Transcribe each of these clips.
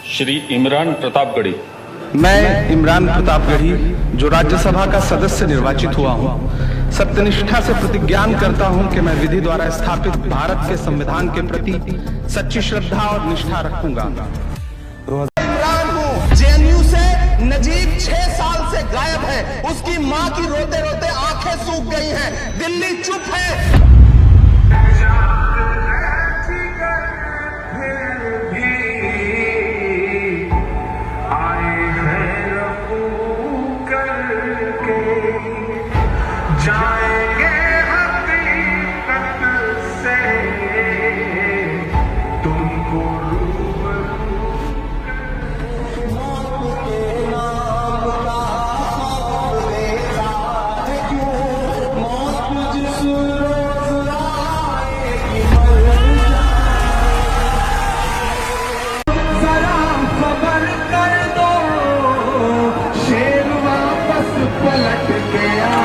श्री इमरान प्रतापगढ़ी। मैं इमरान प्रतापगढ़ी जो राज्यसभा का सदस्य निर्वाचित हुआ हूँ, सत्यनिष्ठा से प्रतिज्ञान करता हूँ कि मैं विधि द्वारा स्थापित भारत के संविधान के प्रति सच्ची श्रद्धा और निष्ठा रखूंगा। इमरान हूँ, जेएनयू से नजीब 6 साल से गायब है। उसकी माँ की रोते रोते आंखें सूख गई हैं। दिल्ली चुप है। जाएंगे हकीकत से तुमको मौत के नाम का खौफ देता है क्यों? मौत जिस रोज आएगी मर जरा खबर कर दो, शेर वापस पलट गया।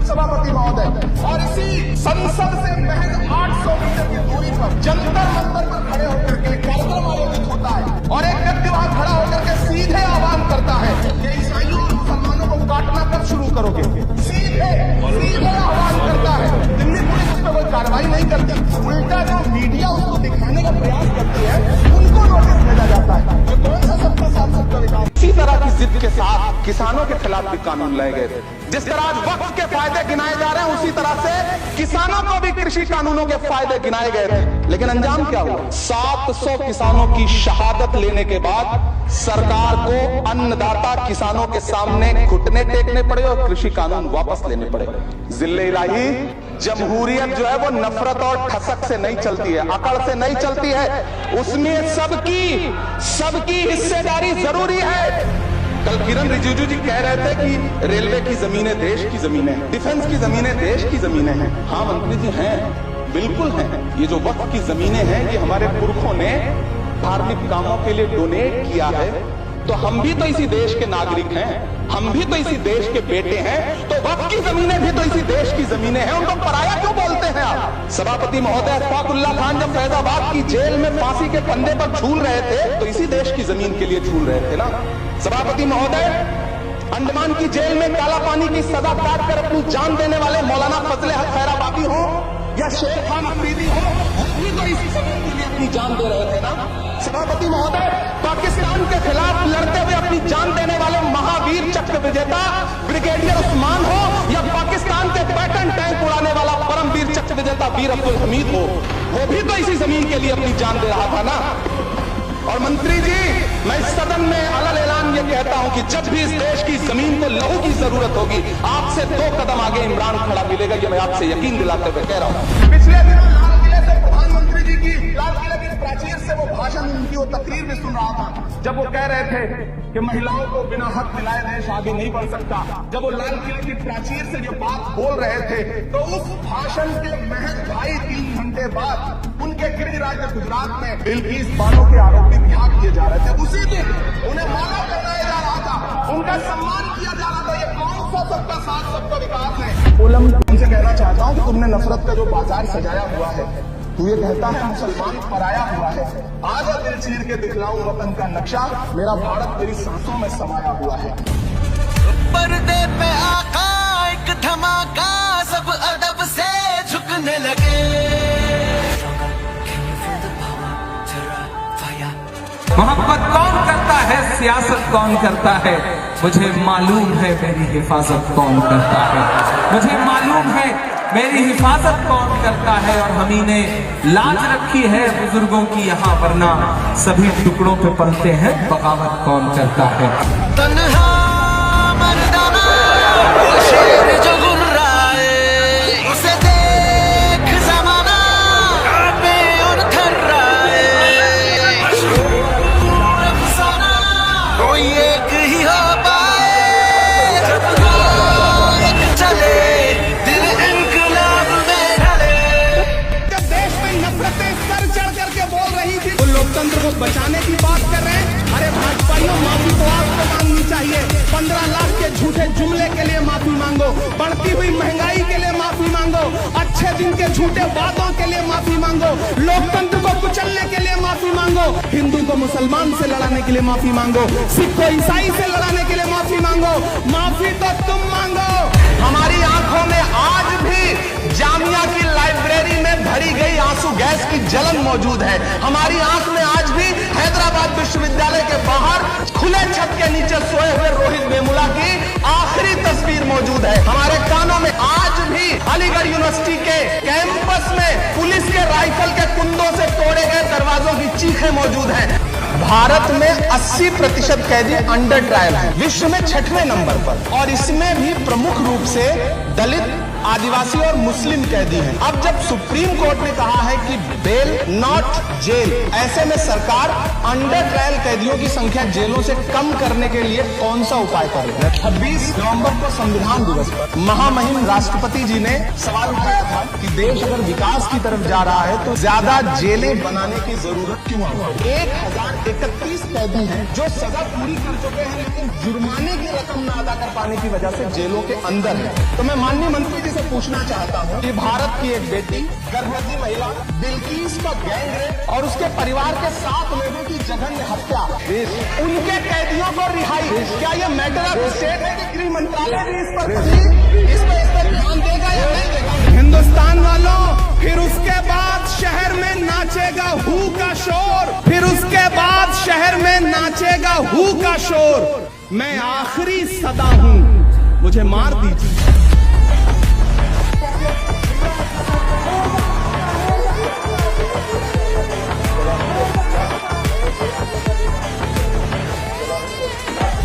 सभापति महोदय, और इसी संसद से महज 800 मीटर की दूरी पर जंतर मंतर पर खड़े होकर के कार्यक्रम आयोजित होता है और एक व्यक्ति वहां खड़ा होकर के सीधे आह्वान करता है कि ईसाइयों और मुसलमानों को काटना कब शुरू करोगे। सीधे आह्वान करता है। दिल्ली पुलिस उस पर कोई कार्रवाई नहीं करती, उल्टा जो मीडिया उसको दिखाने का प्रयास करती है उनको नोटिस भेजा जाता है। ये कौन सा सबका साथ सबका विकास। इसी तरह की जिद के साथ किसानों के खिलाफ भी कानून लाए गए थे। जिस तरह आज वक्फ के फायदे गिनाए जा रहे हैं, उसी तरह से किसानों को भी कृषि कानूनों के फायदे गिनाए गए थे। लेकिन अंजाम क्या हुआ? 700 किसानों की शहादत लेने के बाद सरकार को अन्नदाता किसानों के सामने घुटने टेकने पड़े और कृषि कानून वापस लेने पड़े। जिल्ले इलाही, जमहूरियत जो है वो नफरत और ठसक से नहीं चलती है, अकड़ से नहीं चलती है। उसमें सबकी हिस्सेदारी जरूरी है। कल किरण रिजिजू जी कह रहे थे कि रेलवे की जमीनें देश की जमीनें हैं, डिफेंस की जमीनें देश की जमीनें हैं। हाँ मंत्री जी हैं, बिल्कुल हैं। ये जो वक्फ की जमीनें हैं, ये हमारे पुरखों ने धार्मिक कामों के लिए डोनेट किया है। तो हम भी तो इसी देश के नागरिक हैं, हम भी तो इसी देश के बेटे हैं। तो वक्फ की जमीनें भी तो इसी देश की जमीनें हैं, उनको पराया क्यों बोलते हैं आप? सभापति महोदय, अशफाकुल्ला खान जब फैजाबाद की जेल में फांसी के फंदे पर झूल रहे थे तो इसी देश की जमीन के लिए झूल रहे थे ना। सभापति महोदय, अंडमान की जेल में काला पानी की सजा काट कर अपनी जान देने वाले मौलाना फजले हक खैराबादी हो या शेर खान अफरीदी हो, वो भी तो इसी जमीन के लिए अपनी जान दे रहे थे ना। सभापति महोदय, पाकिस्तान के खिलाफ लड़ते हुए अपनी जान देने वाले महावीर चक्र विजेता ब्रिगेडियर उस्मान हो या पाकिस्तान के पैटर्न टैंक उड़ाने वाला परमवीर चक्र विजेता वीर अब्दुल हमीद हो, वो भी तो इसी जमीन के लिए अपनी जान दे रहा था ना। और मंत्री जी, मैं इस सदन में अलग ऐलान ये कहता हूं कि जब भी इस देश की जमीन को लहू की जरूरत होगी, आपसे 2 कदम आगे इमरान खड़ा मिलेगा। ये मैं आपसे यकीन दिलाते हुए कह रहा हूं। पिछले दिनों लाल किले से प्रधानमंत्री जी की लाल किले की प्राचीर से वो भाषण, उनकी वो तकरीर भी सुन रहा था, जब वो कह रहे थे कि महिलाओं को बिना हक दिलाए देश आगे नहीं बढ़ सकता। जब वो लाल किले की प्राचीर से ये बात बोल रहे थे तो उस भाषण के महज 2.5-3 घंटे बाद उनके गृह राज्य गुजरात में बिल्किस बानो के आरोपी रिहा किए जा रहे थे। उसी दिन उन्हें माला पहनाया जा रहा था, उनका सम्मान किया जा रहा था। ये कौन सा सबका साथ सबका विकास है? ओलम, तुमसे कहना चाहता हूँ कि तुमने नफरत का जो बाजार सजाया हुआ है, तू ये कहता है मुसलमान पराया हुआ है। आज दिल चीर के दिखलाऊं वतन का नक्शा, मेरा भारत तेरी सांसों में समाया हुआ है। पर्दे पे आका एक धमाका, सब अदब से झुकने लगे। मोहब्बत कौन करता है, सियासत कौन करता है, मुझे मालूम है मेरी हिफाजत कौन करता है। मुझे मालूम है मेरी हिफाजत कौन करता है। और हम ही ने लाज रखी है बुजुर्गों की यहाँ, वरना सभी टुकड़ों पे पलते हैं, बगावत कौन करता है। तन्हा मर्दाना शेर जो गुर्राए, उसे देख जमाना कांपे और थर्राए। अफसाना कोई एक ही हो पाए, जब एक चले दिल इनकलाब में ढले। जब देश में नफरतें सर चढ़ करके बोल रही थी, वो लोकतंत्र को बचाने की बात कर रहे हैं। अरे भाजपाइयों, माफी तो आपको मांगनी चाहिए। से जिनके झूठे वादों के लिए माफी मांगो, लोकतंत्र को कुचलने के लिए माफी मांगो, हिंदू को मुसलमान से लड़ाने के लिए माफी मांगो, सिख को ईसाई से लड़ाने के लिए माफी मांगो, माफी तो तुम मांगो। हमारी आंखों में आज भी जामिया की लाइब्रेरी में भरी गई आंसू गैस की जलन मौजूद है। हमारी आंख में आज भी हैदराबाद विश्वविद्यालय के बाहर खुले छत के नीचे सोए हुए रोहित वेमुला की आखिरी तस्वीर मौजूद है। हमारे कानों में आज भी अलीगढ़ यूनिवर्सिटी के कैंपस में पुलिस के राइफल के कुंदों से तोड़े गए दरवाजों की चीखें मौजूद हैं। भारत में 80% कैदी अंडर ट्रायल है, विश्व में 6वें नंबर पर, और इसमें भी प्रमुख रूप से दलित, आदिवासी और मुस्लिम कैदी हैं। अब जब सुप्रीम कोर्ट ने कहा है कि बेल नॉट जेल, ऐसे में सरकार अंडर ट्रायल कैदियों की संख्या जेलों से कम करने के लिए कौन सा उपाय कर रही है? 26 नवंबर को संविधान दिवस पर महामहिम राष्ट्रपति जी ने सवाल उठाया था कि देश अगर विकास की तरफ जा रहा है तो ज्यादा जेलें बनाने की जरूरत क्यों है? 1031 कैदी हैं जो सजा पूरी कर चुके हैं लेकिन जुर्माने की रकम न अदा कर पाने की वजह से जेलों के अंदर है। तो मैं माननीय मंत्री जी से पूछना चाहता हूं कि भारत की एक बेटी, गर्भवती महिला बिल्किस का गैंग रेप और उसके परिवार के 7 लोगों की जघन्य हत्या, उनके कैदियों को रिहाई, क्या यह मैटर ऑफ स्टेट है कि गृह मंत्रालय भी इस पर ध्यान देगा या नहीं देगा? हिंदुस्तान वालों, फिर उसके बाद शहर में नाचेगा हू का शोर, फिर उसके बाद शहर में नाचेगा हू का शोर। मैं आखिरी सदा हूं, मुझे मार दीजिए।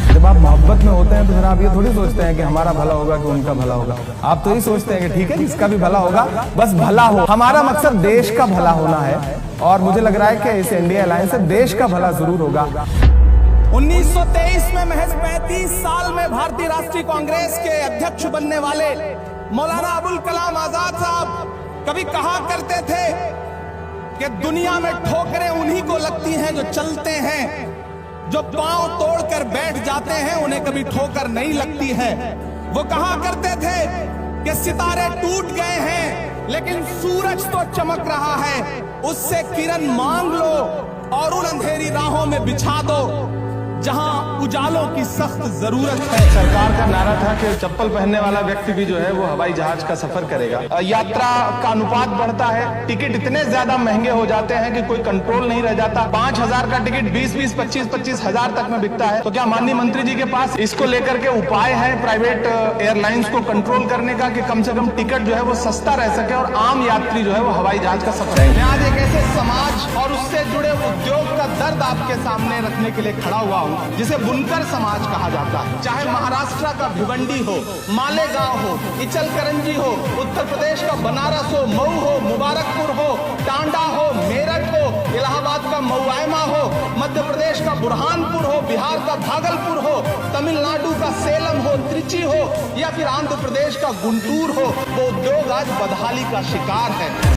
जब आप मोहब्बत में होते हैं तो फिर आप ये थोड़ी सोचते हैं कि हमारा भला होगा कि उनका भला होगा। आप तो ये सोचते हैं कि ठीक है जिसका भी भला होगा बस भला हो। हमारा मकसद देश का भला होना है और मुझे लग रहा है कि इस इंडिया अलायंस से देश का भला जरूर होगा। 1923 में महज 35 साल में भारतीय राष्ट्रीय कांग्रेस के अध्यक्ष बनने वाले मौलाना अबुल कलाम आजाद साहब कभी कहा करते थे कि दुनिया में ठोकरें उन्हीं को लगती हैं जो चलते हैं, जो पांव तोड़कर बैठ जाते हैं उन्हें कभी ठोकर नहीं लगती है। वो कहा करते थे कि सितारे टूट गए हैं लेकिन सूरज तो चमक रहा है, उससे किरण मांग लो और उन अंधेरी राहों में बिछा दो जहां उजालों की सख्त जरूरत है। सरकार का नारा था कि चप्पल पहनने वाला व्यक्ति भी जो है वो हवाई जहाज का सफर करेगा। यात्रा का अनुपात बढ़ता है, टिकट इतने ज्यादा महंगे हो जाते हैं कि कोई कंट्रोल नहीं रह जाता। 5000 का टिकट 20-20, 25-25 हजार तक में बिकता है। तो क्या माननीय मंत्री जी के पास इसको लेकर के उपाय है प्राइवेट एयरलाइंस को कंट्रोल करने का कि कम से कम टिकट जो है वो सस्ता रह सके और आम यात्री जो है वो हवाई जहाज का सफर करें? मैं आज एक ऐसे समाज और उससे जुड़े उद्योग का दर्द आपके सामने रखने के लिए खड़ा हुआ जिसे बुनकर समाज कहा जाता है। चाहे महाराष्ट्र का भिवंडी हो, मालेगांव हो, इचलकरंजी हो, उत्तर प्रदेश का बनारस हो, मऊ हो, मुबारकपुर हो, टांडा हो, मेरठ हो, इलाहाबाद का मऊआयमा हो, मध्य प्रदेश का बुरहानपुर हो, बिहार का भागलपुर हो, तमिलनाडु का सेलम हो, त्रिची हो या फिर आंध्र प्रदेश का गुंटूर हो, वो उद्योग आज बदहाली का शिकार है।